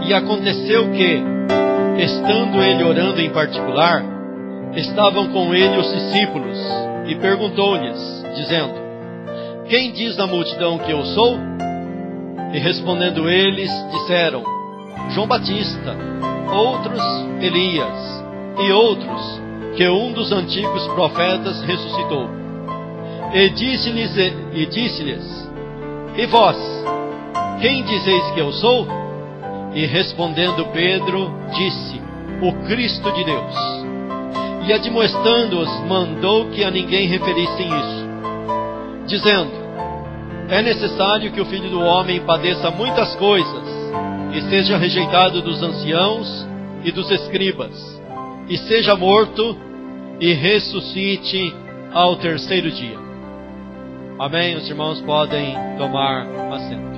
E aconteceu que, estando ele orando em particular, estavam com ele os discípulos, e perguntou-lhes, dizendo: Quem diz a multidão que eu sou? E respondendo eles, disseram: João Batista, outros Elias, e outros que um dos antigos profetas ressuscitou. E disse-lhes: E vós, quem dizeis que eu sou? E respondendo Pedro, disse: O Cristo de Deus. E admoestando-os, mandou que a ninguém referissem isso, dizendo: É necessário que o Filho do Homem padeça muitas coisas, e seja rejeitado dos anciãos e dos escribas, e seja morto, e ressuscite ao terceiro dia. Amém? Os irmãos podem tomar assento.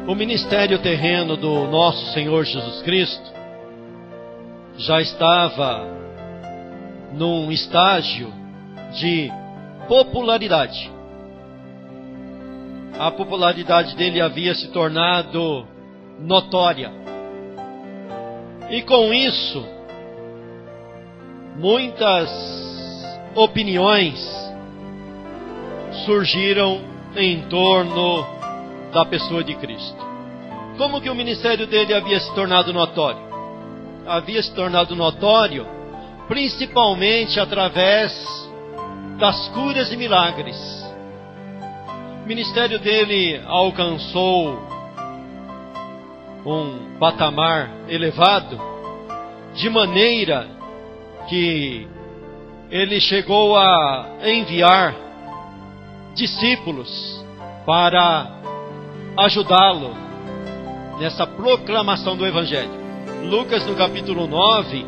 O ministério terreno do nosso Senhor Jesus Cristo já estava num estágio de popularidade. A popularidade dele havia se tornado notória. E com isso, muitas opiniões surgiram em torno da pessoa de Cristo. Como que o ministério dele havia se tornado notório? Havia se tornado notório principalmente através das curas e milagres. O ministério dele alcançou um patamar elevado, de maneira que ele chegou a enviar discípulos para ajudá-lo nessa proclamação do Evangelho. Lucas, no capítulo 9,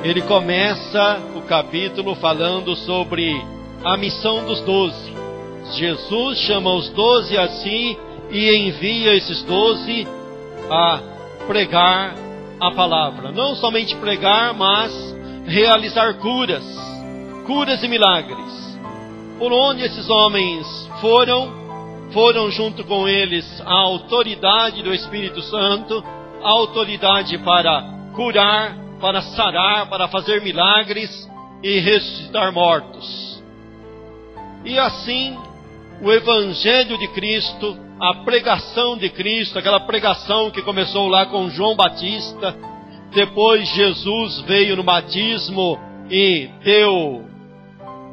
ele começa o capítulo falando sobre a missão dos 12. Jesus chama os 12 a si e envia esses 12 a pregar a palavra. Não somente pregar, mas realizar curas e milagres. Por onde esses homens foram junto com eles a autoridade do Espírito Santo, a autoridade para curar, para sarar, para fazer milagres e ressuscitar mortos. E assim, o Evangelho de Cristo, a pregação de Cristo, aquela pregação que começou lá com João Batista, depois Jesus veio no batismo e deu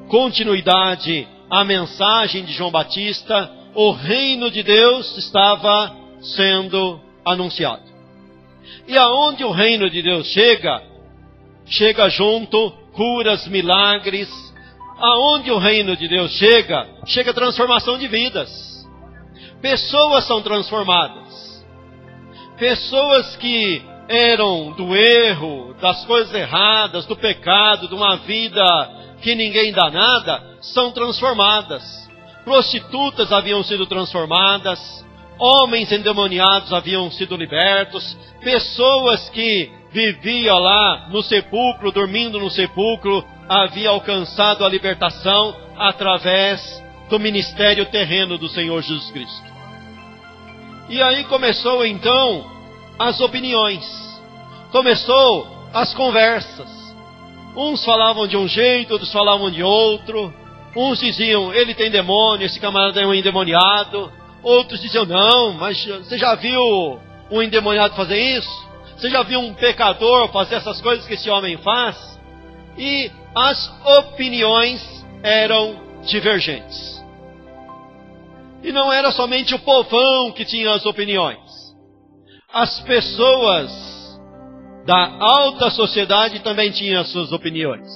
continuidade à mensagem de João Batista. O reino de Deus estava sendo anunciado. E aonde o reino de Deus chega junto curas, milagres. Aonde o reino de Deus chega transformação de vidas. Pessoas são transformadas. Pessoas que eram do erro, das coisas erradas, do pecado, de uma vida que ninguém dá nada, são transformadas. Prostitutas haviam sido transformadas, homens endemoniados haviam sido libertos, pessoas que viviam lá no sepulcro, dormindo no sepulcro, haviam alcançado a libertação através do ministério terreno do Senhor Jesus Cristo. E aí começou então as opiniões, começou as conversas. Uns falavam de um jeito, outros falavam de outro. Uns diziam: ele tem demônio, esse camarada é um endemoniado. Outros diziam: não, mas você já viu um endemoniado fazer isso? Você já viu um pecador fazer essas coisas que esse homem faz? E as opiniões eram divergentes. E não era somente o povão que tinha as opiniões. As pessoas da alta sociedade também tinham as suas opiniões.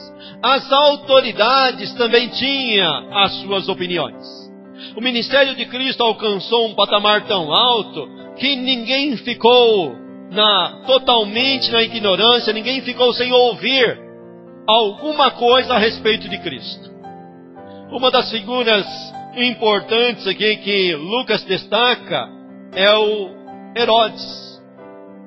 As autoridades também tinham as suas opiniões. O ministério de Cristo alcançou um patamar tão alto que ninguém ficou totalmente na ignorância, ninguém ficou sem ouvir alguma coisa a respeito de Cristo. Uma das figuras importantes aqui que Lucas destaca é o Herodes,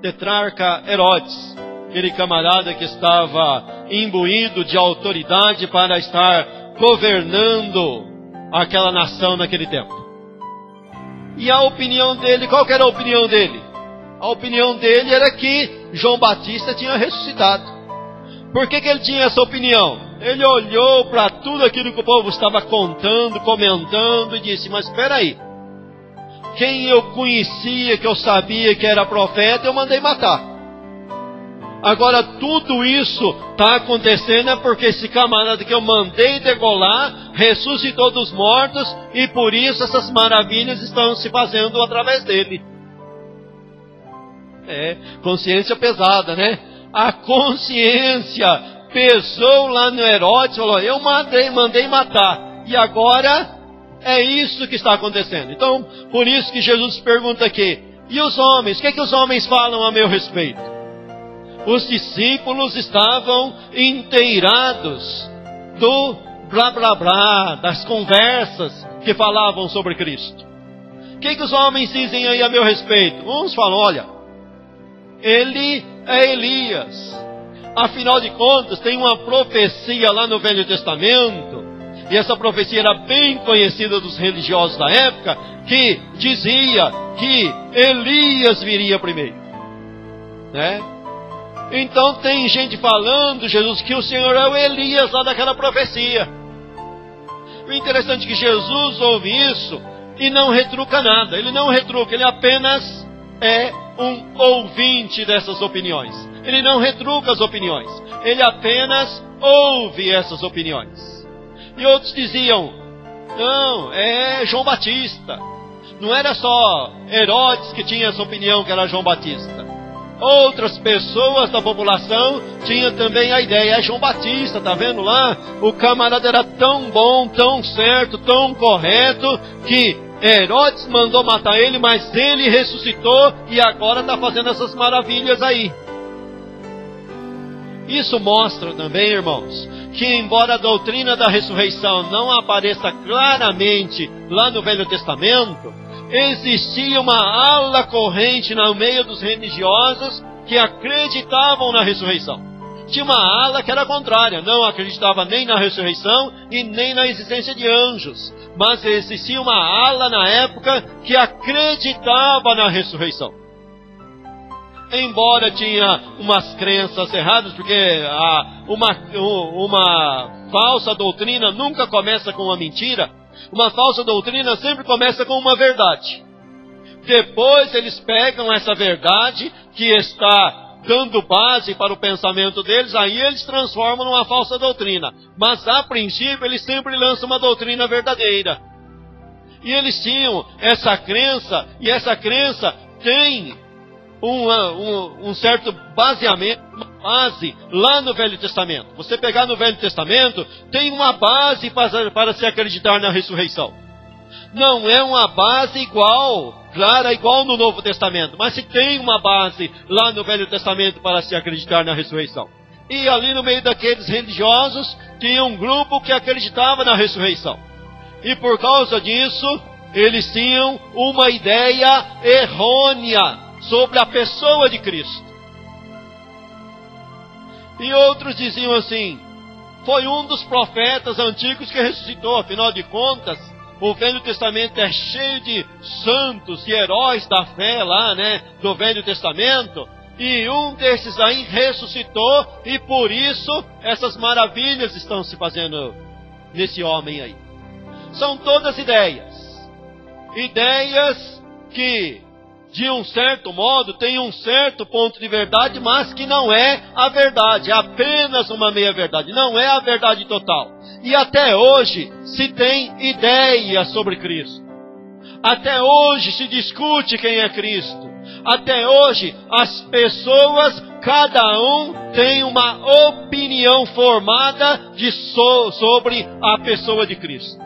tetrarca Herodes, aquele camarada que estava imbuído de autoridade para estar governando aquela nação naquele tempo. E a opinião dele, qual que era a opinião dele? A opinião dele era que João Batista tinha ressuscitado. Por que ele tinha essa opinião? Ele olhou para tudo aquilo que o povo estava contando, comentando, e disse: mas espera aí, quem eu conhecia, que eu sabia que era profeta, eu mandei matar. Agora tudo isso está acontecendo é porque esse camarada que eu mandei degolar ressuscitou dos mortos, e por isso essas maravilhas estão se fazendo através dele. Consciência pesada, né? A consciência pesou lá no Herodes, falou: eu mandei matar, e agora é isso que está acontecendo. Então, por isso que Jesus pergunta aqui: e os homens? O que é que os homens falam a meu respeito? Os discípulos estavam inteirados do blá blá blá, das conversas que falavam sobre Cristo. O que os homens dizem aí a meu respeito? Uns falam: olha, ele é Elias. Afinal de contas, tem uma profecia lá no Velho Testamento, e essa profecia era bem conhecida dos religiosos da época, que dizia que Elias viria primeiro, né? Então tem gente falando, Jesus, que o Senhor é o Elias lá daquela profecia. O interessante é que Jesus ouve isso e não retruca nada. Ele não retruca, ele apenas é um ouvinte dessas opiniões. Ele não retruca as opiniões, ele apenas ouve essas opiniões. E outros diziam: não, é João Batista. Não era só Herodes que tinha essa opinião que era João Batista. Outras pessoas da população tinham também a ideia: é João Batista, tá vendo lá? O camarada era tão bom, tão certo, tão correto, que Herodes mandou matar ele, mas ele ressuscitou e agora está fazendo essas maravilhas aí. Isso mostra também, irmãos, que embora a doutrina da ressurreição não apareça claramente lá no Velho Testamento, existia uma ala corrente no meio dos religiosos que acreditavam na ressurreição. Tinha uma ala que era contrária, não acreditava nem na ressurreição e nem na existência de anjos. Mas existia uma ala na época que acreditava na ressurreição. Embora tinha umas crenças erradas, porque uma falsa doutrina nunca começa com uma mentira. Uma falsa doutrina sempre começa com uma verdade. Depois eles pegam essa verdade que está dando base para o pensamento deles, aí eles transformam numa falsa doutrina. Mas a princípio eles sempre lançam uma doutrina verdadeira. E eles tinham essa crença, e essa crença tem um certo baseamento, uma base lá no Velho Testamento. Você pegar no Velho Testamento, tem uma base para se acreditar na ressurreição. Não é uma base igual no Novo Testamento, mas se tem uma base lá no Velho Testamento para se acreditar na ressurreição. E ali no meio daqueles religiosos, tinha um grupo que acreditava na ressurreição. E por causa disso, eles tinham uma ideia errônea sobre a pessoa de Cristo. E outros diziam assim: foi um dos profetas antigos que ressuscitou. Afinal de contas, o Velho Testamento é cheio de santos e heróis da fé lá, né, do Velho Testamento. E um desses aí ressuscitou, e por isso essas maravilhas estão se fazendo nesse homem aí. São todas ideias que de um certo modo tem um certo ponto de verdade, mas que não é a verdade, é apenas uma meia-verdade, não é a verdade total. E até hoje se tem ideias sobre Cristo. Até hoje se discute quem é Cristo. Até hoje as pessoas, cada um tem uma opinião formada sobre a pessoa de Cristo.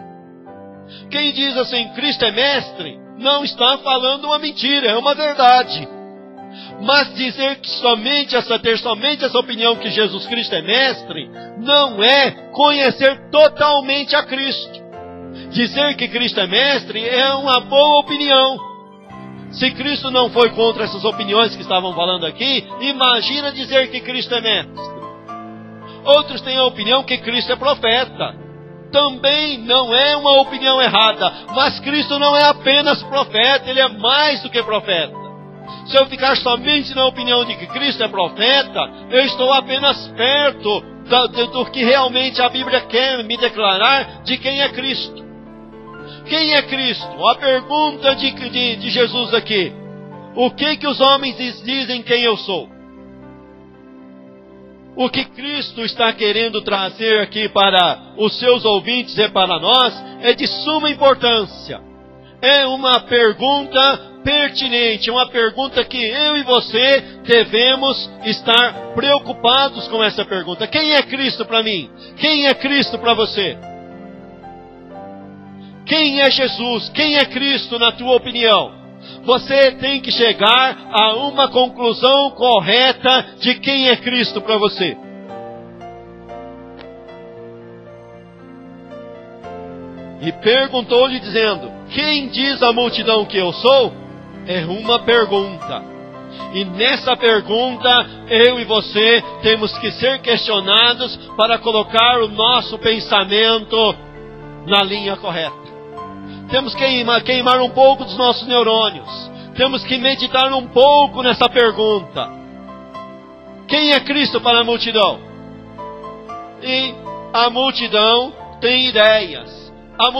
Quem diz assim, Cristo é mestre, não está falando uma mentira, é uma verdade. Mas dizer que ter somente essa opinião que Jesus Cristo é mestre, não é conhecer totalmente a Cristo. Dizer que Cristo é mestre é uma boa opinião. Se Cristo não foi contra essas opiniões que estavam falando aqui, imagina dizer que Cristo é mestre. Outros têm a opinião que Cristo é profeta. também não é uma opinião errada. Mas Cristo não é apenas profeta, Ele é mais do que profeta. Se eu ficar somente na opinião de que Cristo é profeta, eu estou apenas perto do que realmente a Bíblia quer me declarar de quem é Cristo. Quem é Cristo? A pergunta de Jesus aqui. O que os homens dizem quem eu sou? O que Cristo está querendo trazer aqui para os seus ouvintes e para nós é de suma importância. É uma pergunta pertinente, uma pergunta que eu e você devemos estar preocupados com essa pergunta. Quem é Cristo para mim? Quem é Cristo para você? Quem é Jesus? Quem é Cristo na tua opinião? Você tem que chegar a uma conclusão correta de quem é Cristo para você. E perguntou-lhe dizendo: quem diz a multidão que eu sou? É uma pergunta. E nessa pergunta, eu e você temos que ser questionados para colocar o nosso pensamento na linha correta. Temos que queimar um pouco dos nossos neurônios. Temos que meditar um pouco nessa pergunta. Quem é Cristo para a multidão? E a multidão tem ideias. A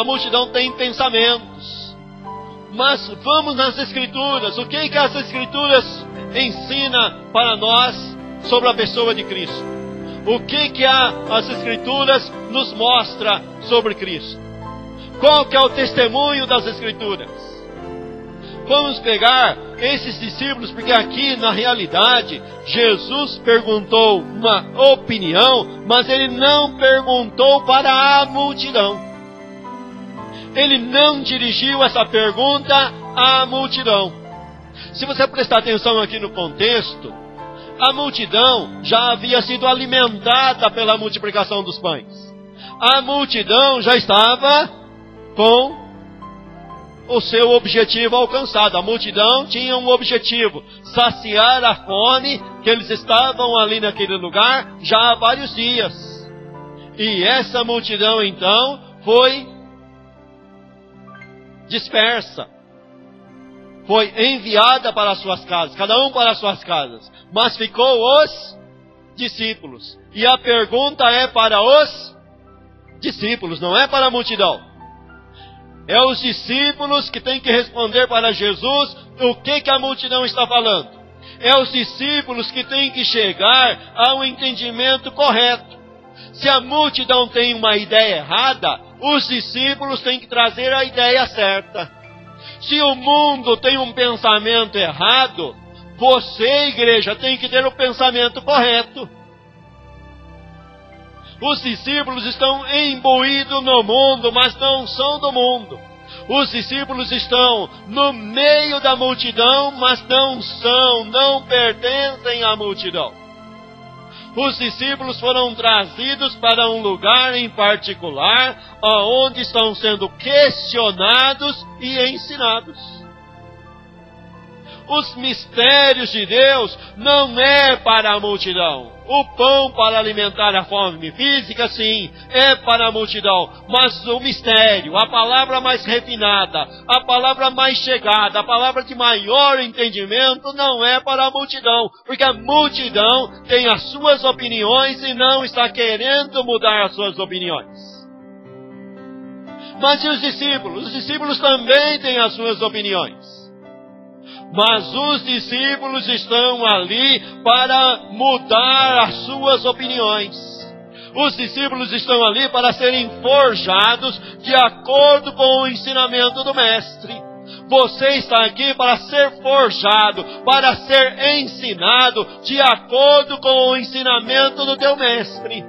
multidão tem pensamentos. Mas vamos nas Escrituras. O que as Escrituras ensinam para nós sobre a pessoa de Cristo? O que as Escrituras nos mostram sobre Cristo? Qual que é o testemunho das Escrituras? Vamos pegar esses discípulos, porque aqui na realidade Jesus perguntou uma opinião, mas Ele não perguntou para a multidão. Ele não dirigiu essa pergunta à multidão. Se você prestar atenção aqui no contexto, a multidão já havia sido alimentada pela multiplicação dos pães. A multidão já estava com o seu objetivo alcançado. A multidão tinha um objetivo: saciar a fome, que eles estavam ali naquele lugar já há vários dias. E essa multidão então foi dispersa, foi enviada para as suas casas, cada um para as suas casas, mas ficou os discípulos. E a pergunta é para os discípulos, não é para a multidão. É os discípulos que têm que responder para Jesus o que a multidão está falando. É os discípulos que têm que chegar a um entendimento correto. Se a multidão tem uma ideia errada, os discípulos têm que trazer a ideia certa. Se o mundo tem um pensamento errado, você, igreja, tem que ter o pensamento correto. Os discípulos estão imbuídos no mundo, mas não são do mundo. Os discípulos estão no meio da multidão, mas não pertencem à multidão. Os discípulos foram trazidos para um lugar em particular, onde estão sendo questionados e ensinados. Os mistérios de Deus não é para a multidão. O pão para alimentar a fome física, sim, é para a multidão. Mas o mistério, a palavra mais refinada, a palavra mais chegada, a palavra de maior entendimento, não é para a multidão. Porque a multidão tem as suas opiniões e não está querendo mudar as suas opiniões. Mas e os discípulos? Os discípulos também têm as suas opiniões. Mas os discípulos estão ali para mudar as suas opiniões. Os discípulos estão ali para serem forjados de acordo com o ensinamento do Mestre. Você está aqui para ser forjado, para ser ensinado de acordo com o ensinamento do teu Mestre.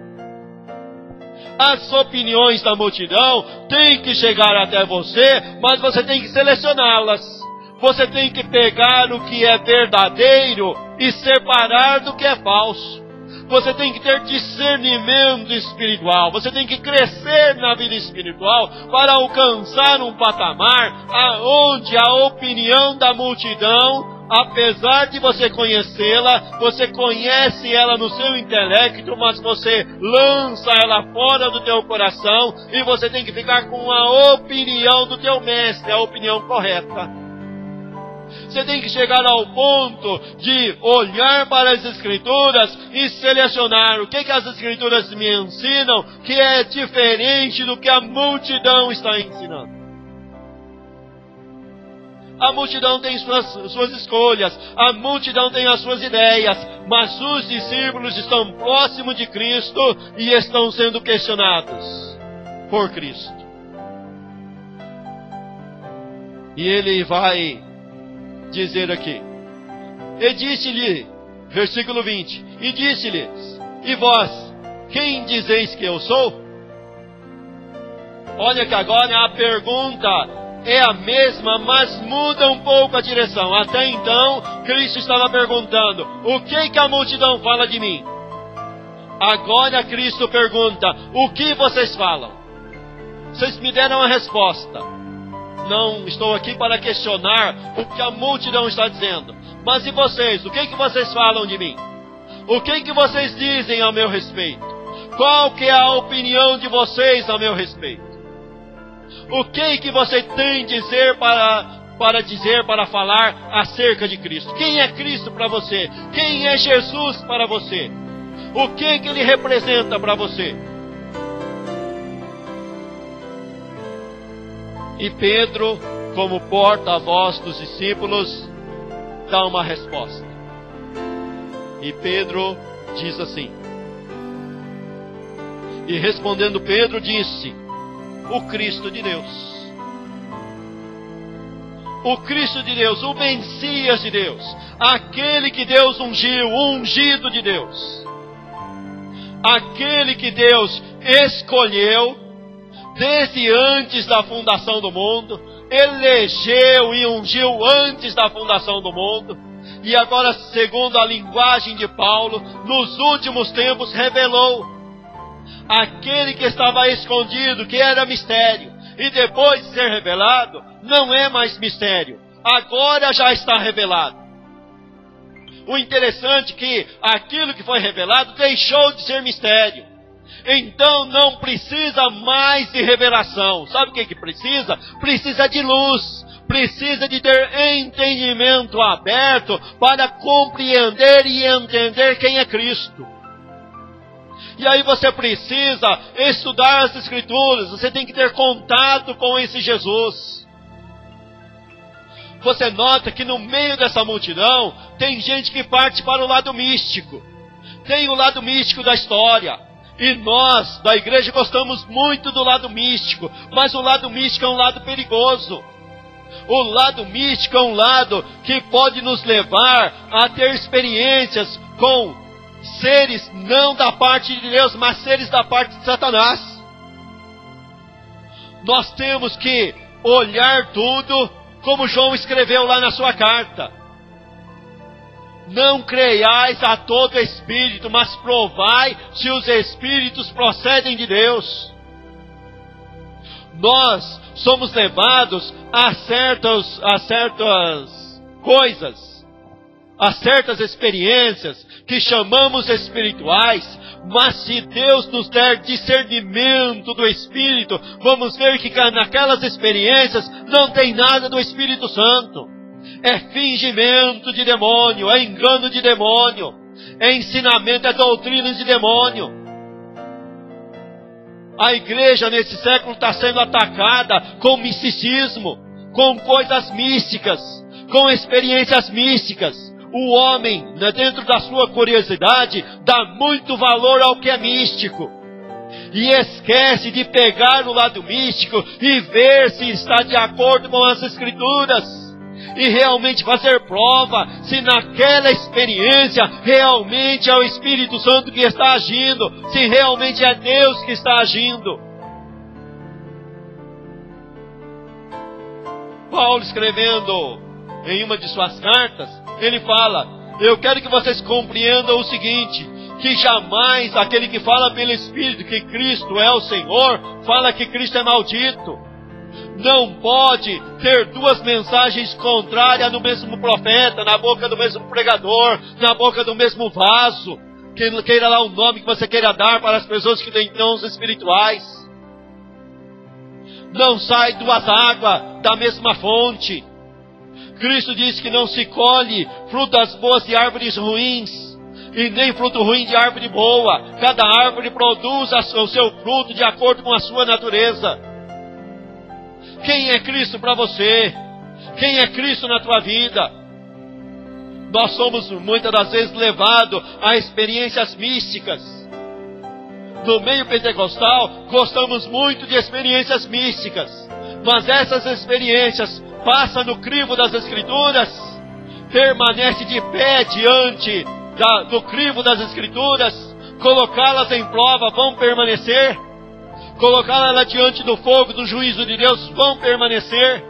As opiniões da multidão têm que chegar até você, mas você tem que selecioná-las. Você tem que pegar o que é verdadeiro e separar do que é falso. Você tem que ter discernimento espiritual. Você tem que crescer na vida espiritual para alcançar um patamar aonde a opinião da multidão apesar de você conhecê-la, você conhece ela no seu intelecto, mas você lança ela fora do teu coração e você tem que ficar com a opinião do teu mestre, a opinião correta. Você tem que chegar ao ponto de olhar para as Escrituras e selecionar o que as Escrituras me ensinam que é diferente do que a multidão está ensinando. A multidão tem suas escolhas, a multidão tem as suas ideias, mas os discípulos estão próximos de Cristo e estão sendo questionados por Cristo. E ele vai dizer aqui, e disse-lhe, versículo 20, e disse-lhes, e vós, quem dizeis que eu sou? Olha que agora a pergunta é a mesma, mas muda um pouco a direção. Até então, Cristo estava perguntando, o que a multidão fala de mim? Agora Cristo pergunta, o que vocês falam? Vocês me deram a resposta. Não estou aqui para questionar o que a multidão está dizendo. Mas e vocês? O que vocês falam de mim? O que vocês dizem ao meu respeito? Qual que é a opinião de vocês ao meu respeito? O que você tem dizer para falar acerca de Cristo? Quem é Cristo para você? Quem é Jesus para você? O que Ele representa para você? E Pedro, como porta-voz dos discípulos, dá uma resposta. E Pedro diz assim. E respondendo Pedro disse, o Cristo de Deus. O Cristo de Deus, o Messias de Deus. Aquele que Deus ungiu, o ungido de Deus. Aquele que Deus escolheu desde antes da fundação do mundo, elegeu e ungiu antes da fundação do mundo, e agora, segundo a linguagem de Paulo, nos últimos tempos revelou aquele que estava escondido, que era mistério, e depois de ser revelado, não é mais mistério, agora já está revelado. O interessante é que aquilo que foi revelado deixou de ser mistério. Então não precisa mais de revelação. Sabe o que precisa? Precisa de luz. Precisa de ter entendimento aberto para compreender e entender quem é Cristo. E aí você precisa estudar as Escrituras. Você tem que ter contato com esse Jesus. Você nota que no meio dessa multidão tem gente que parte para o lado místico. Tem o lado místico da história. E nós, da igreja, gostamos muito do lado místico, mas o lado místico é um lado perigoso. O lado místico é um lado que pode nos levar a ter experiências com seres não da parte de Deus, mas seres da parte de Satanás. Nós temos que olhar tudo como João escreveu lá na sua carta. Não creiais a todo espírito, mas provai se os espíritos procedem de Deus. Nós somos levados a certas coisas, a certas experiências que chamamos espirituais, mas se Deus nos der discernimento do Espírito, vamos ver que naquelas experiências não tem nada do Espírito Santo. É fingimento de demônio, é engano de demônio, é ensinamento, é doutrina de demônio. A igreja nesse século está sendo atacada com misticismo, com coisas místicas, com experiências místicas. O homem, dentro da sua curiosidade, dá muito valor ao que é místico. E esquece de pegar o lado místico e ver se está de acordo com as Escrituras. E realmente fazer prova se naquela experiência realmente é o Espírito Santo que está agindo, se realmente é Deus que está agindo. Paulo, escrevendo em uma de suas cartas, ele fala, eu quero que vocês compreendam o seguinte, que jamais aquele que fala pelo Espírito que Cristo é o Senhor, fala que Cristo é maldito. Não pode ter duas mensagens contrárias no mesmo profeta, na boca do mesmo pregador, na boca do mesmo vaso. Queira lá o nome que você queira dar para as pessoas que têm dons espirituais. Não sai duas águas da mesma fonte. Cristo disse que não se colhe frutas boas de árvores ruins, e nem fruto ruim de árvore boa. Cada árvore produz o seu fruto de acordo com a sua natureza. Quem é Cristo para você? Quem é Cristo na tua vida? Nós somos muitas das vezes levados a experiências místicas. No meio pentecostal, gostamos muito de experiências místicas. Mas essas experiências passam no crivo das Escrituras? Permanece de pé diante do crivo das Escrituras? Colocá-las em prova, vão permanecer? Colocá-las diante do fogo do juízo de Deus, vão permanecer?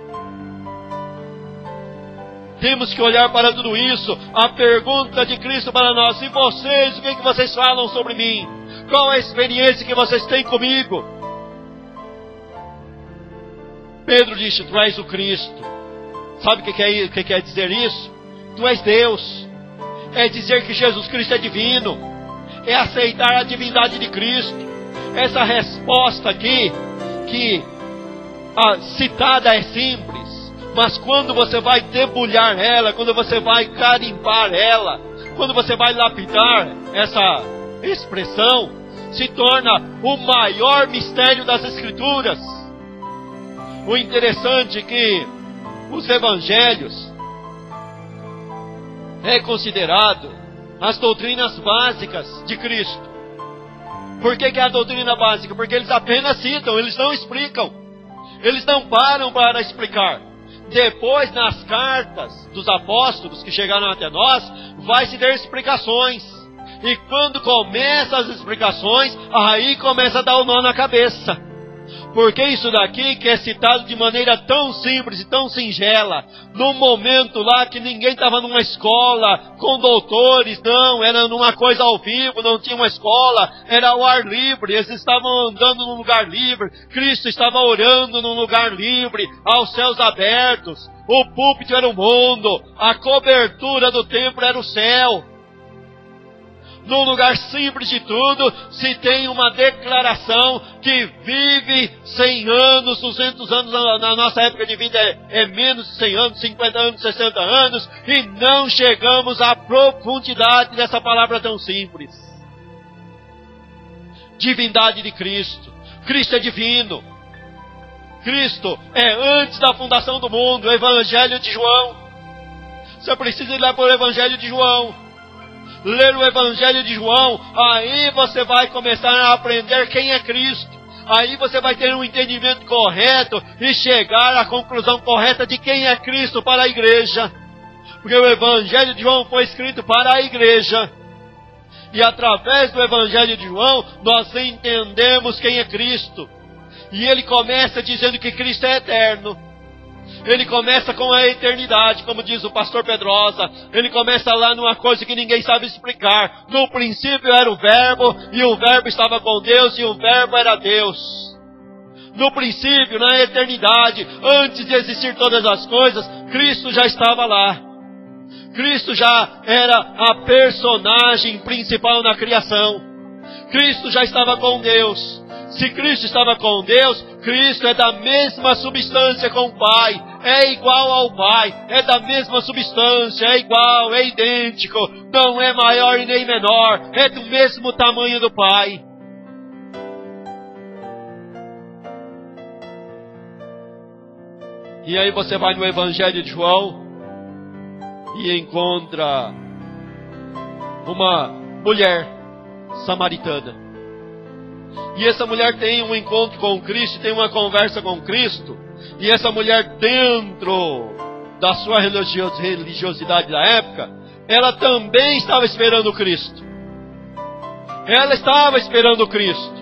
Temos que olhar para tudo isso. A pergunta de Cristo para nós: e vocês, o que vocês falam sobre mim? Qual é a experiência que vocês têm comigo? Pedro disse: tu és o Cristo. Sabe o que quer dizer isso? Tu és Deus. É dizer que Jesus Cristo é divino. É aceitar a divindade de Cristo. Essa resposta aqui, que citada é simples, mas quando você vai debulhar ela, quando você vai carimpar ela, quando você vai lapidar essa expressão, se torna o maior mistério das Escrituras. O interessante é que os evangelhos é considerado as doutrinas básicas de Cristo. Por que é a doutrina básica? Porque eles apenas citam, eles não explicam. Eles não param para explicar. Depois, nas cartas dos apóstolos que chegaram até nós, vai se ter explicações. E quando começam as explicações, aí começa a dar o nó na cabeça. Porque isso daqui que é citado de maneira tão simples e tão singela, num momento lá que ninguém estava numa escola com doutores, não, era numa coisa ao vivo, não tinha uma escola, era ao ar livre, eles estavam andando num lugar livre, Cristo estava orando num lugar livre, aos céus abertos, o púlpito era o mundo, a cobertura do templo era o céu. Num lugar simples de tudo, se tem uma declaração que vive 100 anos, 200 anos, na nossa época de vida é menos de 100 anos, 50 anos, 60 anos, e não chegamos à profundidade dessa palavra tão simples. Divindade de Cristo. Cristo é divino. Cristo é antes da fundação do mundo, o Evangelho de João. Você precisa ir lá para o Evangelho de João. Ler o Evangelho de João, aí você vai começar a aprender quem é Cristo. Aí você vai ter um entendimento correto e chegar à conclusão correta de quem é Cristo para a igreja. Porque o Evangelho de João foi escrito para a igreja. E através do Evangelho de João, nós entendemos quem é Cristo. E ele começa dizendo que Cristo é eterno. Ele começa com a eternidade, como diz o pastor Pedrosa. Ele começa lá numa coisa que ninguém sabe explicar. No princípio era o Verbo, e o Verbo estava com Deus, e o Verbo era Deus. No princípio, na eternidade, antes de existir todas as coisas, Cristo já estava lá. Cristo já era a personagem principal na criação. Cristo já estava com Deus. Se Cristo estava com Deus, Cristo é da mesma substância com o Pai, é igual ao Pai, é da mesma substância, é igual, é idêntico, não é maior e nem menor, é do mesmo tamanho do Pai. E aí você vai no Evangelho de João e encontra uma mulher samaritana. E essa mulher tem um encontro com Cristo, tem uma conversa com Cristo. E essa mulher, dentro da sua religiosidade da época, ela também estava esperando Cristo. Ela estava esperando Cristo.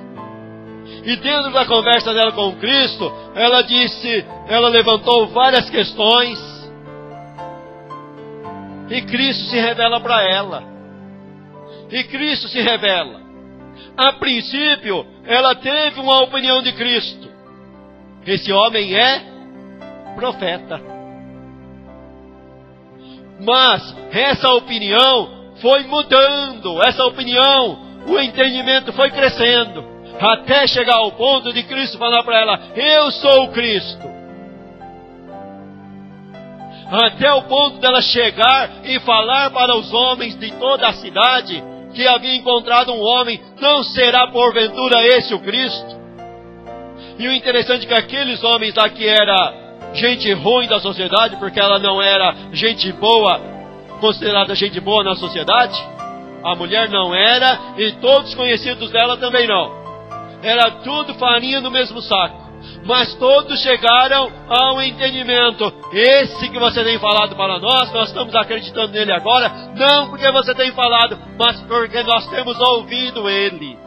E dentro da conversa dela com Cristo, ela levantou várias questões. E Cristo se revela para ela. E Cristo se revela. A princípio, ela teve uma opinião de Cristo. esse homem é profeta. Mas essa opinião foi mudando, essa opinião, o entendimento foi crescendo, até chegar ao ponto de Cristo falar para ela: eu sou o Cristo. Até o ponto dela chegar e falar para os homens de toda a cidade que havia encontrado um homem: não será porventura esse o Cristo? E o interessante é que aqueles homens lá que era gente ruim da sociedade, porque ela não era gente boa, considerada gente boa na sociedade, a mulher não era, e todos conhecidos dela também não. Era tudo farinha no mesmo saco. Mas todos chegaram ao entendimento: esse que você tem falado para nós estamos acreditando nele agora, não porque você tem falado, mas porque nós temos ouvido ele.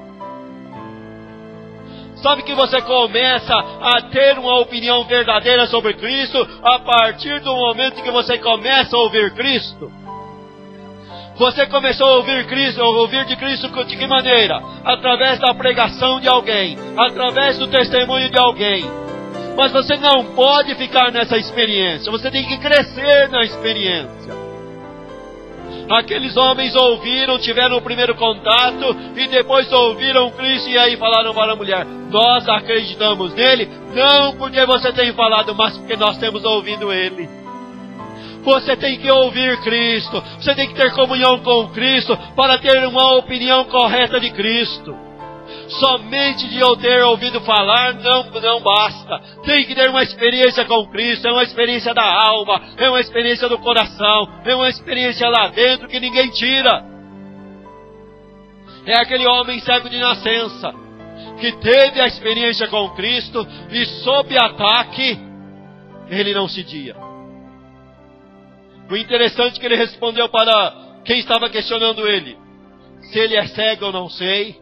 Sabe que você começa a ter uma opinião verdadeira sobre Cristo a partir do momento que você começa a ouvir Cristo? Você começou a ouvir Cristo, ouvir de Cristo de que maneira? Através da pregação de alguém, através do testemunho de alguém. Mas você não pode ficar nessa experiência, você tem que crescer na experiência. Aqueles homens ouviram, tiveram o primeiro contato e depois ouviram Cristo e aí falaram para a mulher: nós acreditamos nele, não porque você tem falado, mas porque nós temos ouvido ele. Você tem que ouvir Cristo, você tem que ter comunhão com Cristo para ter uma opinião correta de Cristo. Somente de eu ter ouvido falar não basta. Tem que ter uma experiência com Cristo, é uma experiência da alma, é uma experiência do coração, é uma experiência lá dentro que ninguém tira. É aquele homem cego de nascença, que teve a experiência com Cristo e sob ataque, ele não cedia. O interessante é que ele respondeu para quem estava questionando ele: se ele é cego eu não sei,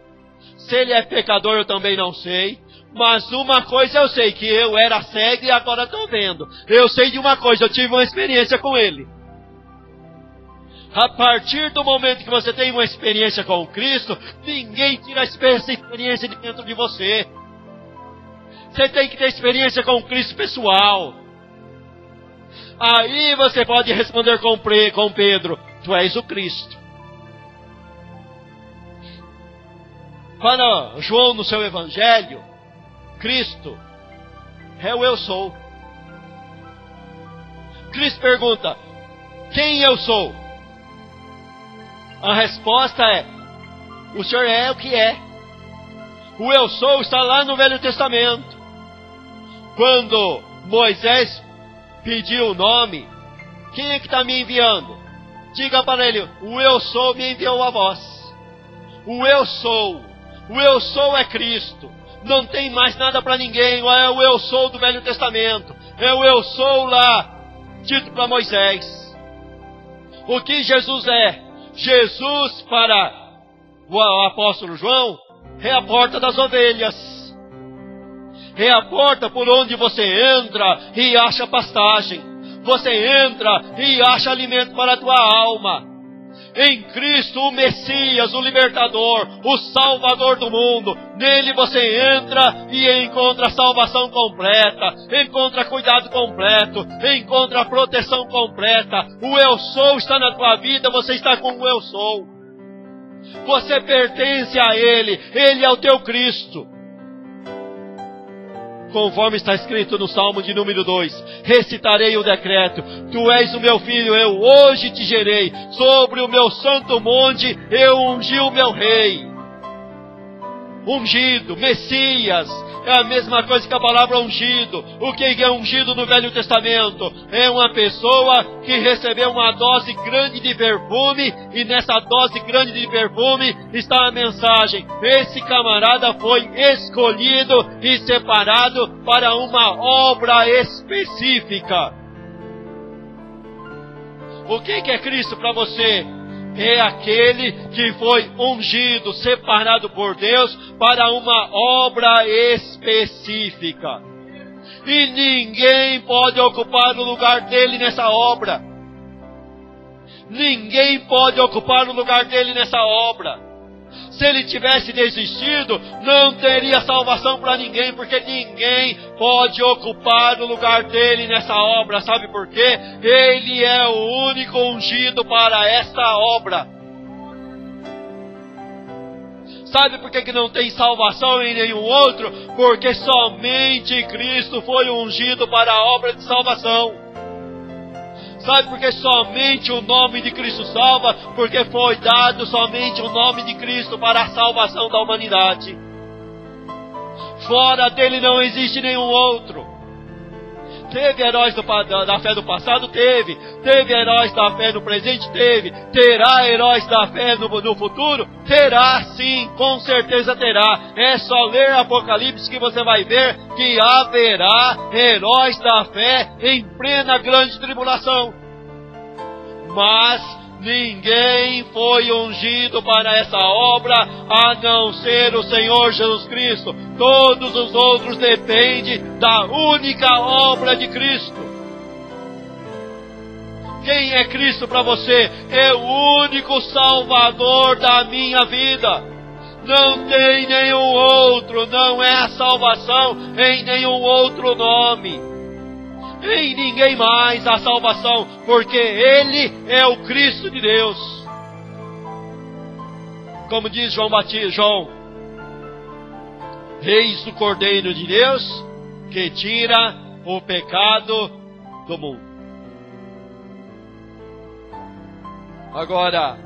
se ele é pecador eu também não sei, mas uma coisa eu sei, que eu era cego e agora estou vendo. Eu sei de uma coisa, eu tive uma experiência com ele. A partir do momento que você tem uma experiência com Cristo, ninguém tira essa experiência de dentro de você. Você tem que ter experiência com Cristo pessoal. Aí você pode responder com Pedro: tu és o Cristo. Para João no seu evangelho, Cristo é o eu sou. Cristo pergunta: quem eu sou? A resposta é: o Senhor é o que é. O eu sou está lá no Velho Testamento. Quando Moisés pediu o nome: quem é que está me enviando? Diga para ele: o eu sou me enviou a vós. O eu sou é Cristo. Não tem mais nada para ninguém. É o eu sou do Velho Testamento. É o eu sou lá, dito para Moisés. O que Jesus é? Jesus, para o apóstolo João, é a porta das ovelhas. É a porta por onde você entra e acha pastagem. Você entra e acha alimento para a tua alma. Em Cristo, o Messias, o Libertador, o Salvador do mundo. Nele você entra e encontra salvação completa, encontra cuidado completo, encontra proteção completa. O eu sou está na tua vida, você está com o eu sou. Você pertence a Ele, Ele é o teu Cristo. Conforme está escrito no Salmo de número 2, recitarei o decreto: tu és o meu filho, eu hoje te gerei, sobre o meu santo monte eu ungi o meu rei. Ungido, Messias, é a mesma coisa que a palavra ungido. O que é ungido no Velho Testamento? É uma pessoa que recebeu uma dose grande de perfume, e nessa dose grande de perfume está a mensagem: esse camarada foi escolhido e separado para uma obra específica. O que é Cristo para você? É aquele que foi ungido, separado por Deus para uma obra específica. E ninguém pode ocupar o lugar dele nessa obra. Ninguém pode ocupar o lugar dele nessa obra. Se ele tivesse desistido, não teria salvação para ninguém, porque ninguém pode ocupar o lugar dele nessa obra. Sabe por quê? Ele é o único ungido para esta obra. Sabe por que não tem salvação em nenhum outro? Porque somente Cristo foi ungido para a obra de salvação. Sabe por que somente o nome de Cristo salva? Porque foi dado somente o nome de Cristo para a salvação da humanidade. Fora dele não existe nenhum outro. Teve heróis da fé do passado? Teve. Teve heróis da fé no presente? Teve. Terá heróis da fé no futuro? Terá, sim, com certeza terá. É só ler Apocalipse que você vai ver que haverá heróis da fé em plena grande tribulação. Mas ninguém foi ungido para essa obra a não ser o Senhor Jesus Cristo. Todos os outros dependem da única obra de Cristo. Quem é Cristo para você? É o único Salvador da minha vida. Não tem nenhum outro, não é a salvação em nenhum outro nome. Em ninguém mais a salvação, porque Ele é o Cristo de Deus. Como diz João Batista, eis o Cordeiro de Deus que tira o pecado do mundo. Agora,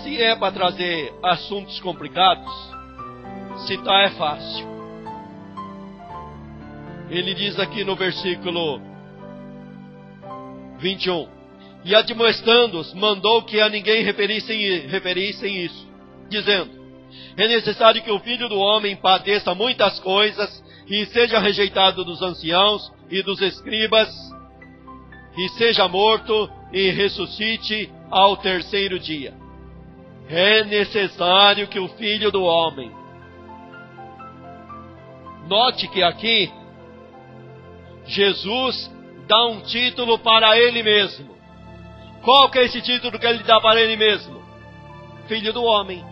se é para trazer assuntos complicados, citar é fácil. Ele diz aqui no versículo 21, e admoestando-os, mandou que a ninguém referissem isso, dizendo, é necessário que o Filho do Homem padeça muitas coisas, e seja rejeitado dos anciãos e dos escribas, e seja morto, e ressuscite ao terceiro dia. É necessário que o Filho do Homem... Note que aqui, Jesus dá um título para Ele mesmo. Qual que é esse título que Ele dá para Ele mesmo? Filho do Homem.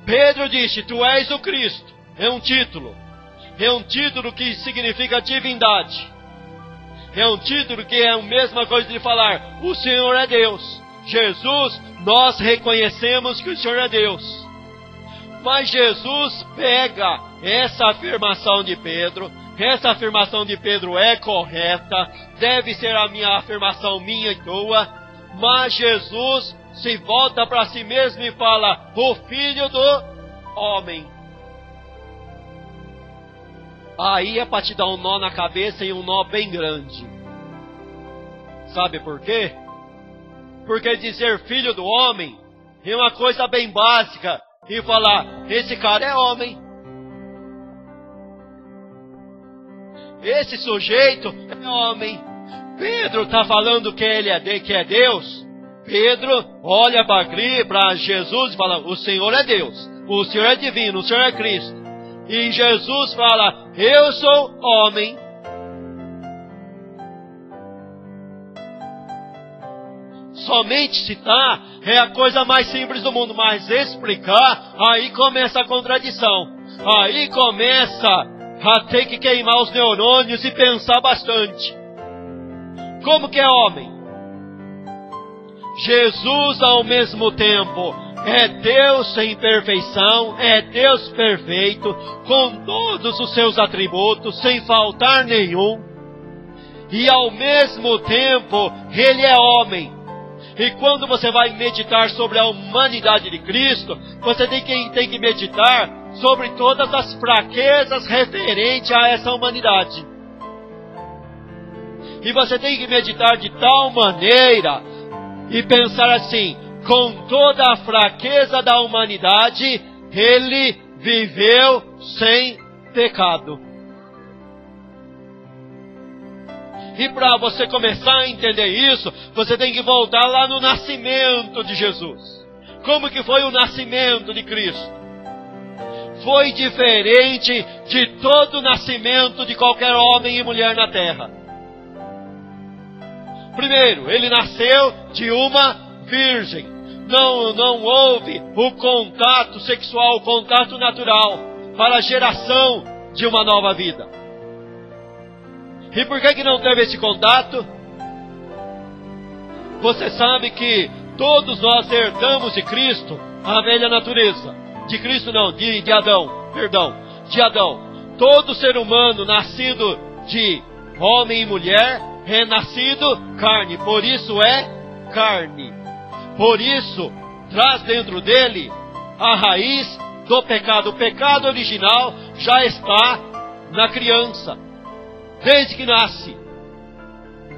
Pedro disse, tu és o Cristo. É um título. É um título que significa divindade. É um título que é a mesma coisa de falar, o Senhor é Deus. Jesus, nós reconhecemos que o Senhor é Deus. Mas Jesus pega essa afirmação de Pedro. Essa afirmação de Pedro é correta, deve ser a minha afirmação, minha e tua, mas Jesus se volta para si mesmo e fala, o Filho do Homem. Aí é para te dar um nó na cabeça e um nó bem grande. Sabe por quê? Porque dizer Filho do Homem é uma coisa bem básica, e falar, esse cara é homem. Esse sujeito é homem. Pedro está falando que ele que é Deus. Pedro olha para Jesus e fala, o Senhor é Deus. O Senhor é divino, o Senhor é Cristo. E Jesus fala, eu sou homem. Somente citar é a coisa mais simples do mundo, mas explicar, aí começa a contradição. Aí começa a ter que queimar os neurônios e pensar bastante. Como que é homem? Jesus ao mesmo tempo é Deus em perfeição, é Deus perfeito, com todos os seus atributos, sem faltar nenhum. E ao mesmo tempo, Ele é homem. E quando você vai meditar sobre a humanidade de Cristo, você tem que meditar sobre todas as fraquezas referentes a essa humanidade. E você tem que meditar de tal maneira e pensar assim, com toda a fraqueza da humanidade, Ele viveu sem pecado. E para você começar a entender isso, você tem que voltar lá no nascimento de Jesus. Como que foi o nascimento de Cristo? Foi diferente de todo o nascimento de qualquer homem e mulher na terra. Primeiro, Ele nasceu de uma virgem. não houve o contato sexual, o contato natural para a geração de uma nova vida. E por que não teve esse contato? Você sabe que todos nós herdamos de Cristo a velha natureza. De Cristo não, de Adão, perdão, de Adão. Todo ser humano nascido de homem e mulher é nascido carne, por isso é carne. Por isso, traz dentro dele a raiz do pecado. O pecado original já está na criança, desde que nasce.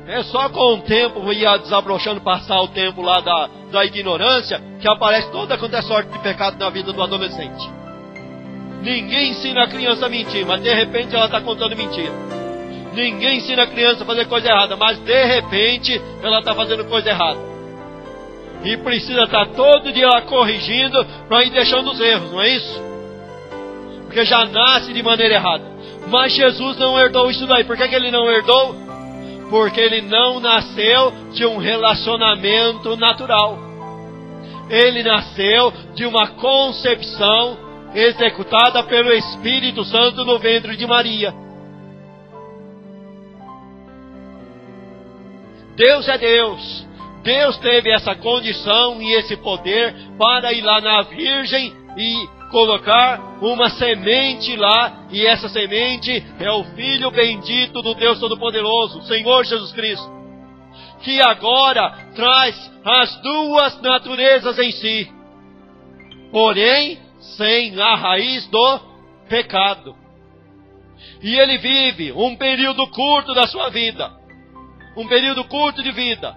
É só com o tempo, ia desabrochando, passar o tempo lá da ignorância, que aparece toda quanta sorte de pecado na vida do adolescente. Ninguém ensina a criança a mentir, mas de repente ela está contando mentira. Ninguém ensina a criança a fazer coisa errada, mas de repente ela está fazendo coisa errada. E precisa estar todo dia lá corrigindo para ir deixando os erros, não é isso? Porque já nasce de maneira errada. Mas Jesus não herdou isso daí. Por que ele não herdou? Porque ele não nasceu de um relacionamento natural. Ele nasceu de uma concepção executada pelo Espírito Santo no ventre de Maria. Deus é Deus. Deus teve essa condição e esse poder para ir lá na Virgem e colocar uma semente lá, e essa semente é o Filho bendito do Deus Todo-Poderoso, Senhor Jesus Cristo, que agora traz as duas naturezas em si, porém sem a raiz do pecado. E ele vive um período curto da sua vida, um período curto de vida,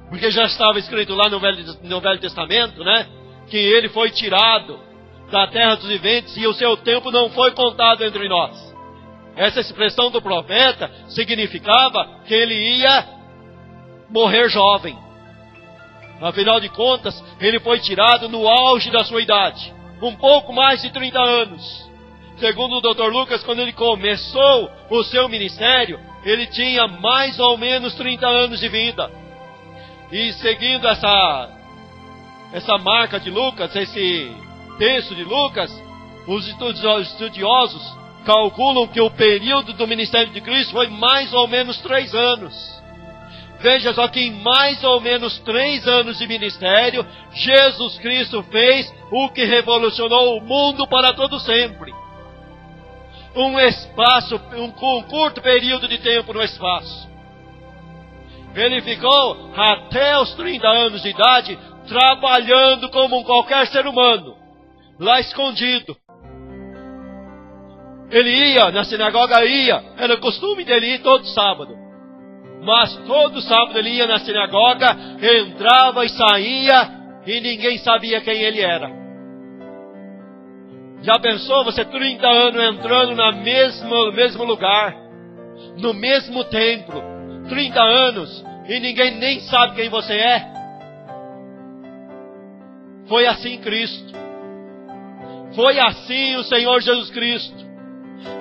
porque já estava escrito lá no Velho Testamento, né, que ele foi tirado da terra dos viventes e o seu tempo não foi contado entre nós. Essa expressão do profeta significava que ele ia morrer jovem. Afinal de contas, ele foi tirado no auge da sua idade, um pouco mais de 30 anos. Segundo o Dr. Lucas, quando ele começou o seu ministério, ele tinha mais ou menos 30 anos de vida. E seguindo essa marca de Lucas, esse texto de Lucas, os estudiosos calculam que o período do ministério de Cristo foi mais ou menos 3 anos. Veja só que em mais ou menos 3 anos de ministério, Jesus Cristo fez o que revolucionou o mundo para todo sempre. Um curto período de tempo no espaço. Ele ficou até os 30 anos de idade trabalhando como qualquer ser humano, lá escondido. Ele ia na sinagoga, era o costume dele ir todo sábado. Mas todo sábado ele ia na sinagoga, entrava e saía, e ninguém sabia quem ele era. Já pensou você 30 anos entrando no mesmo lugar, no mesmo templo, 30 anos, e ninguém nem sabe quem você é? Foi assim Cristo. Foi assim o Senhor Jesus Cristo.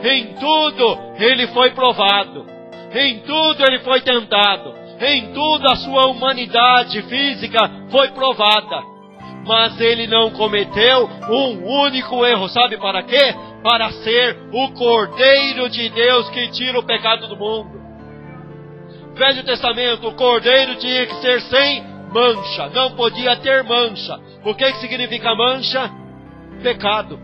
Em tudo ele foi provado. Em tudo ele foi tentado. Em tudo a sua humanidade física foi provada. Mas ele não cometeu um único erro. Sabe para quê? Para ser o Cordeiro de Deus que tira o pecado do mundo. Velho Testamento, o Cordeiro tinha que ser sem mancha. Não podia ter mancha. O que significa mancha? Pecado.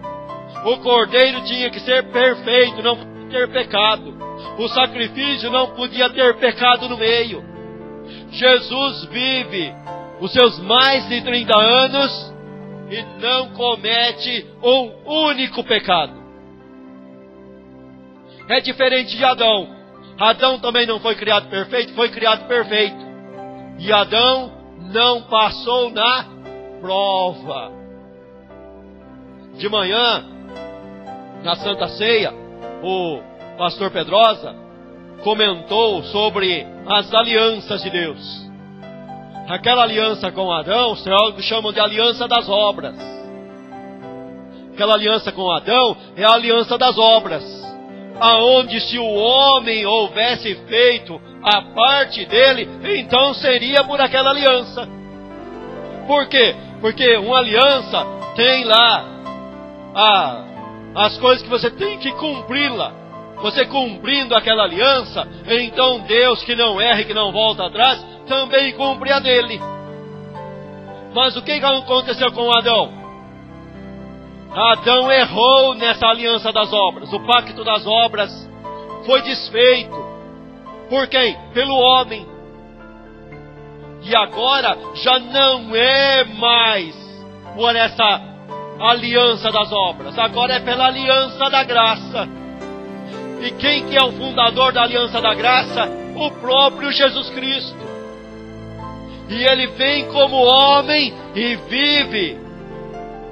O Cordeiro tinha que ser perfeito, não podia ter pecado. O sacrifício não podia ter pecado no meio. Jesus vive os seus mais de 30 anos e não comete um único pecado. É diferente de Adão. Adão também não foi criado perfeito, foi criado perfeito. E Adão não passou na prova. De manhã, na Santa Ceia, o pastor Pedrosa comentou sobre as alianças de Deus. Aquela aliança com Adão, os teólogos chamam de aliança das obras. Aquela aliança com Adão é a aliança das obras, aonde se o homem houvesse feito a parte dele, então seria por aquela aliança. Por quê? Porque uma aliança tem lá as coisas que você tem que cumpri-la. Você cumprindo aquela aliança, então Deus, que não erra e que não volta atrás, também cumpre a dele. Mas o que aconteceu com Adão? Adão errou nessa aliança das obras. O pacto das obras foi desfeito. Por quem? Pelo homem. E agora já não é mais por essa aliança das obras. Agora é pela aliança da graça. E quem que é o fundador da aliança da graça? O próprio Jesus Cristo. E ele vem como homem e vive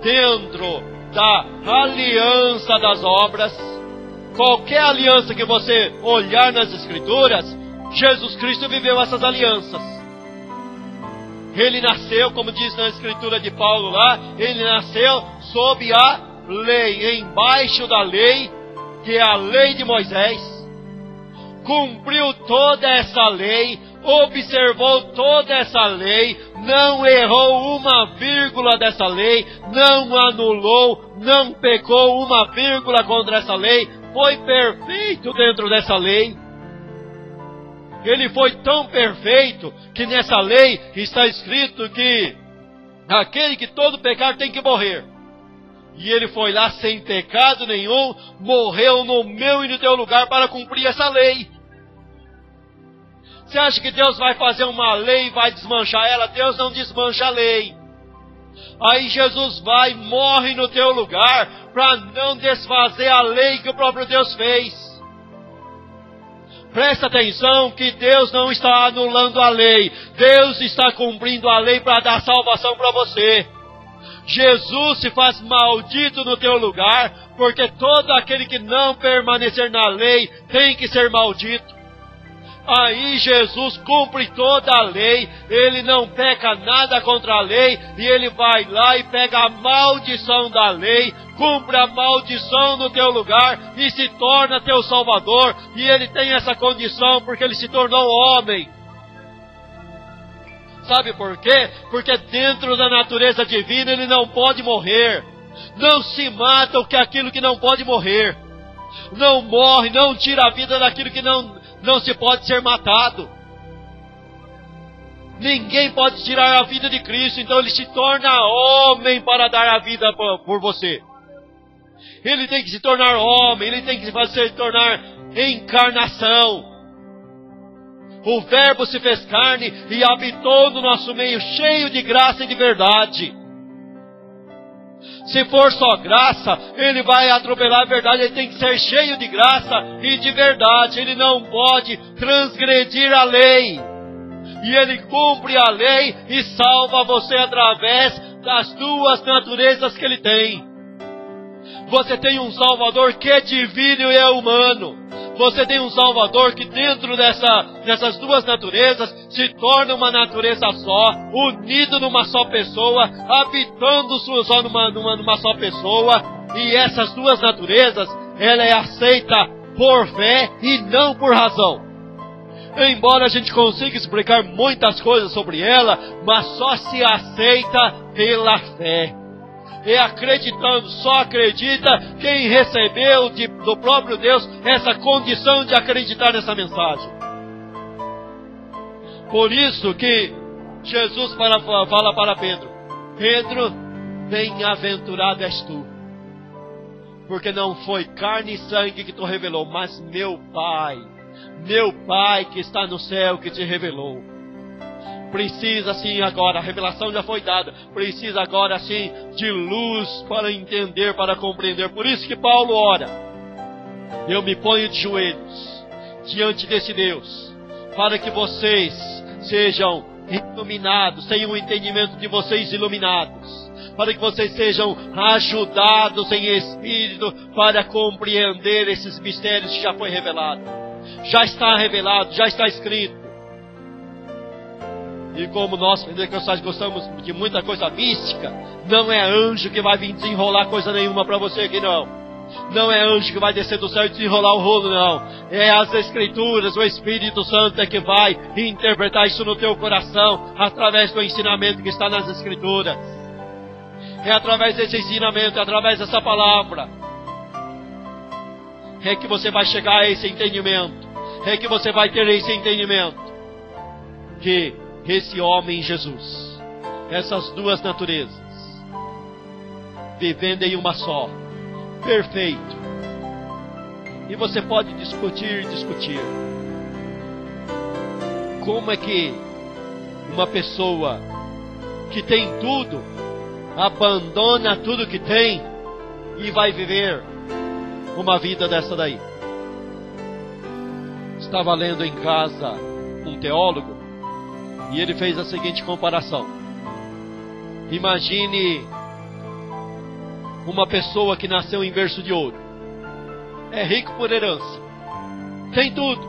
dentro da aliança das obras. Qualquer aliança que você olhar nas Escrituras, Jesus Cristo viveu essas alianças. Ele nasceu, como diz na Escritura de Paulo lá, ele nasceu sob a lei, embaixo da lei, que é a lei de Moisés. Cumpriu toda essa lei, observou toda essa lei, não errou uma vírgula dessa lei, não anulou, não pecou uma vírgula contra essa lei, foi perfeito dentro dessa lei. Ele foi tão perfeito que nessa lei está escrito que aquele que todo pecar tem que morrer. E ele foi lá sem pecado nenhum, morreu no meu e no teu lugar para cumprir essa lei. Você acha que Deus vai fazer uma lei e vai desmanchar ela? Deus não desmancha a lei. Aí Jesus vai e morre no teu lugar para não desfazer a lei que o próprio Deus fez. Presta atenção que Deus não está anulando a lei. Deus está cumprindo a lei para dar salvação para você. Jesus se faz maldito no teu lugar, porque todo aquele que não permanecer na lei tem que ser maldito. Aí Jesus cumpre toda a lei, ele não peca nada contra a lei, e ele vai lá e pega a maldição da lei, cumpre a maldição no teu lugar e se torna teu salvador. E ele tem essa condição porque ele se tornou homem. Sabe por quê? Porque dentro da natureza divina ele não pode morrer. Não se mata aquilo que não pode morrer. Não morre, não tira a vida daquilo que não se pode ser matado. Ninguém pode tirar a vida de Cristo, então ele se torna homem para dar a vida por você. Ele tem que se tornar homem, ele tem que se tornar encarnação. O Verbo se fez carne e habitou no nosso meio, cheio de graça e de verdade. Se for só graça, ele vai atropelar a verdade. Ele tem que ser cheio de graça e de verdade. Ele não pode transgredir a lei. E ele cumpre a lei e salva você através das duas naturezas que ele tem. Você tem um Salvador que é divino e é humano. Você tem um Salvador que dentro dessas duas naturezas se torna uma natureza só, unido numa só pessoa, habitando só numa só pessoa. E essas duas naturezas, ela é aceita por fé e não por razão. Embora a gente consiga explicar muitas coisas sobre ela, mas só se aceita pela fé. E acreditando, só acredita quem recebeu do próprio Deus essa condição de acreditar nessa mensagem. Por isso que Jesus fala para Pedro: Pedro, bem-aventurado és tu, porque não foi carne e sangue que tu revelou, mas meu Pai que está no céu que te revelou. Precisa sim agora, a revelação já foi dada, precisa agora sim de luz para entender, para compreender. Por isso que Paulo ora: eu me ponho de joelhos diante desse Deus, para que vocês sejam iluminados, tenham o entendimento de vocês iluminados, para que vocês sejam ajudados em espírito para compreender esses mistérios que já foi revelado. Já está revelado, já está escrito. E como nós pentecostais gostamos de muita coisa mística, não é anjo que vai vir desenrolar coisa nenhuma para você aqui, não. Não é anjo que vai descer do céu e desenrolar o rolo, não. É as Escrituras, o Espírito Santo é que vai interpretar isso no teu coração, através do ensinamento que está nas Escrituras. é através desse ensinamento, é através dessa palavra, é que você vai chegar a esse entendimento, é que você vai ter esse entendimento, que esse homem Jesus, essas duas naturezas, vivendo em uma só, perfeito. E você pode discutir, como é que uma pessoa que tem tudo, abandona tudo que tem e vai viver uma vida dessa daí. Estava lendo em casa um teólogo e ele fez a seguinte comparação: imagine uma pessoa que nasceu em berço de ouro, é rico por herança, tem tudo,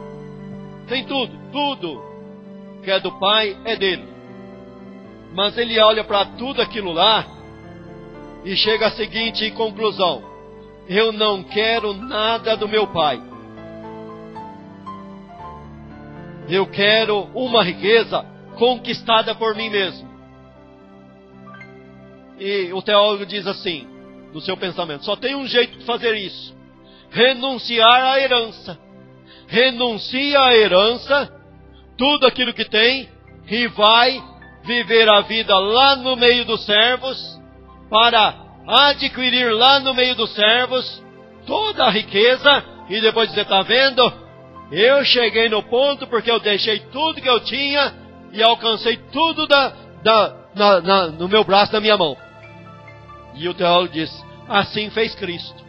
tudo que é do pai é dele, mas ele olha para tudo aquilo lá e chega à seguinte conclusão: eu não quero nada do meu pai, eu quero uma riqueza conquistada por mim mesmo. E o teólogo diz assim, no seu pensamento: só tem um jeito de fazer isso: renunciar à herança. Renuncia à herança, tudo aquilo que tem, e vai viver a vida lá no meio dos servos, para adquirir lá no meio dos servos toda a riqueza, e depois dizer: está vendo? Eu cheguei no ponto porque eu deixei tudo que eu tinha e alcancei tudo no meu braço, na minha mão. E o teólogo diz: assim fez Cristo,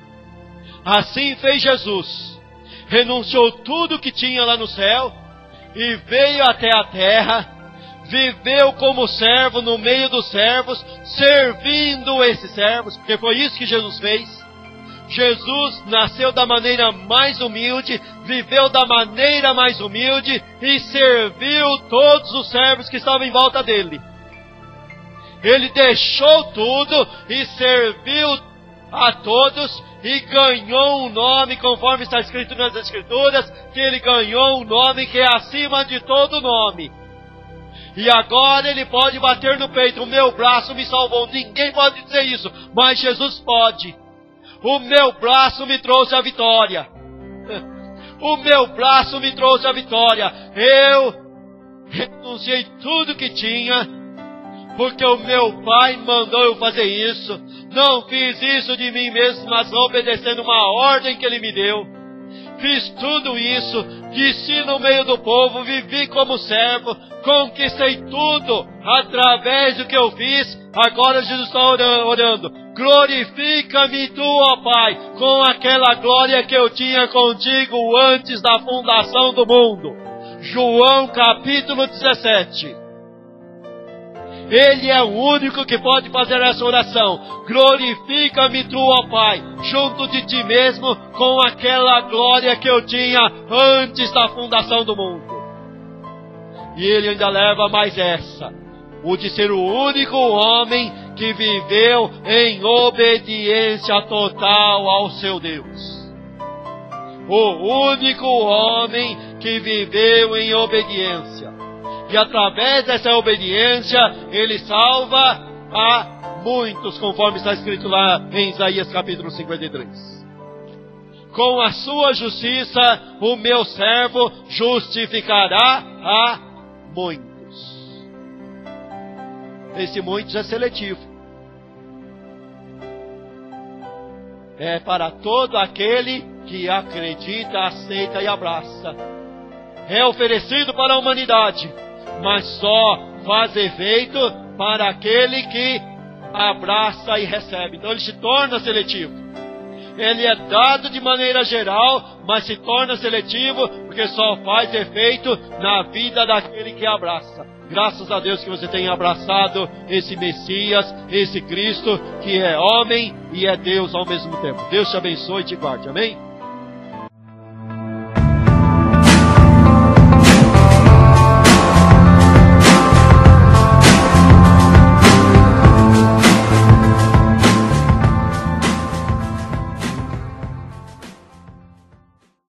assim fez Jesus. Renunciou tudo que tinha lá no céu e veio até a terra, viveu como servo no meio dos servos, servindo esses servos, porque foi isso que Jesus fez. Jesus nasceu da maneira mais humilde, viveu da maneira mais humilde e serviu todos os servos que estavam em volta dele. Ele deixou tudo e serviu a todos e ganhou um nome, conforme está escrito nas Escrituras, que ele ganhou um nome que é acima de todo nome. E agora ele pode bater no peito: o meu braço me salvou. Ninguém pode dizer isso, mas Jesus pode. O meu braço me trouxe a vitória. O meu braço me trouxe a vitória. Eu renunciei tudo que tinha, porque o meu Pai mandou eu fazer isso. Não fiz isso de mim mesmo, mas obedecendo uma ordem que Ele me deu. Fiz tudo isso, desci no meio do povo, vivi como servo, conquistei tudo através do que eu fiz. Agora Jesus está orando: glorifica-me tu, ó Pai, com aquela glória que eu tinha contigo antes da fundação do mundo. João capítulo 17. Ele é o único que pode fazer essa oração: glorifica-me tu, ó Pai, junto de ti mesmo, com aquela glória que eu tinha antes da fundação do mundo. E ele ainda leva mais essa: o de ser o único homem que viveu em obediência total ao seu Deus. O único homem que viveu em obediência. E através dessa obediência, ele salva a muitos, conforme está escrito lá em Isaías capítulo 53. Com a sua justiça, o meu servo justificará a muitos. Esse muitos é seletivo. É para todo aquele que acredita, aceita e abraça. É oferecido para a humanidade, mas só faz efeito para aquele que abraça e recebe. Então ele se torna seletivo. Ele é dado de maneira geral, mas se torna seletivo porque só faz efeito na vida daquele que abraça. Graças a Deus que você tenha abraçado esse Messias, esse Cristo, que é homem e é Deus ao mesmo tempo. Deus te abençoe e te guarde. Amém?